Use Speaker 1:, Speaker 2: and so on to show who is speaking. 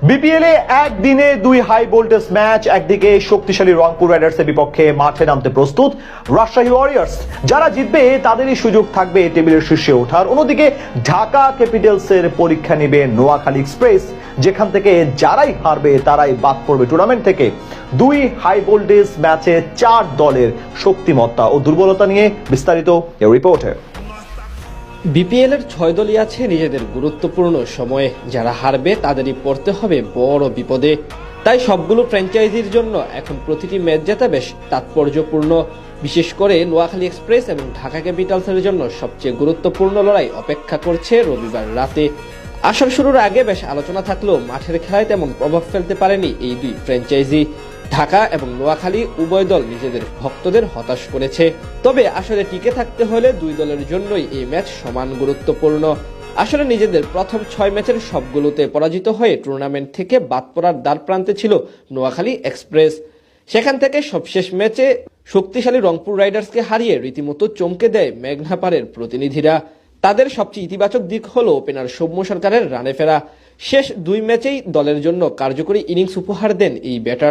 Speaker 1: BPL এ একদিনে দুই high voltage match. একদিকে শক্তিশালী রংপুর রাইডার্সের বিপক্ষে মাঠে নামতে প্রস্তুত রাজশাহী ওয়ারিয়র্স, যারা জিতবে তাদেরই সুযোগ থাকবে টেবিলের শীর্ষে ওঠার। অন্যদিকে ঢাকা ক্যাপিটালসের পরীক্ষা নেবে নোয়াখালী এক্সপ্রেস, যেখান থেকে যারাই হারবে তারাই বাদ পড়বে টুর্নামেন্ট থেকে। দুই হাই ভোল্টেজ ম্যাচে 4 দলের শক্তিমত্তা ও দুর্বলতা নিয়ে বিস্তারিত এই রিপোর্টে।
Speaker 2: বিপিএল এর 6 দলই আছে নিজেদের গুরুত্বপূর্ণ সময়ে, যারা হারবে তাদেরই পড়তে হবে বড় বিপদে। তাই সবগুলো ফ্র্যাঞ্চাইজির জন্য এখন প্রতিটি ম্যাচ জেতা বেশ তাৎপর্যপূর্ণ। বিশেষ করে নোয়াখালী এক্সপ্রেস এবং ঢাকা ক্যাপিটালসের জন্য সবচেয়ে গুরুত্বপূর্ণ লড়াই অপেক্ষা করছে রবিবার রাতে। আসর শুরুর আগে বেশ আলোচনা থাকলেও মাঠের খেলায় তেমন প্রভাব ফেলতে পারেনি এই দুই ফ্র্যাঞ্চাইজি। ঢাকা এবং নোয়াখালী উভয় দল নিজেদের ভক্তদের হতাশ করেছে। তবে আসলে টিকে থাকতে হলে দুই দলের জন্যই এই ম্যাচ সমান গুরুত্বপূর্ণ। আসলে নিজেদের প্রথম 6 ম্যাচের সবগুলোতে পরাজিত হয়ে টুর্নামেন্ট থেকে বাদ পড়ার দ্বার প্রান্তে ছিল নোয়াখালী এক্সপ্রেস। সেখান থেকে সবশেষ ম্যাচে শক্তিশালী রংপুর রাইডার্সকে হারিয়ে রীতিমতো চমকে দেয় মেঘনাপাড়ের প্রতিনিধিরা। তাদের সবচেয়ে ইতিবাচক দিক হলো ওপেনার সৌম্য সরকারের রানে ফেরা। শেষ 2 ম্যাচেই দলের জন্য কার্যকরী ইনিংস উপহার দেন এই ব্যাটার।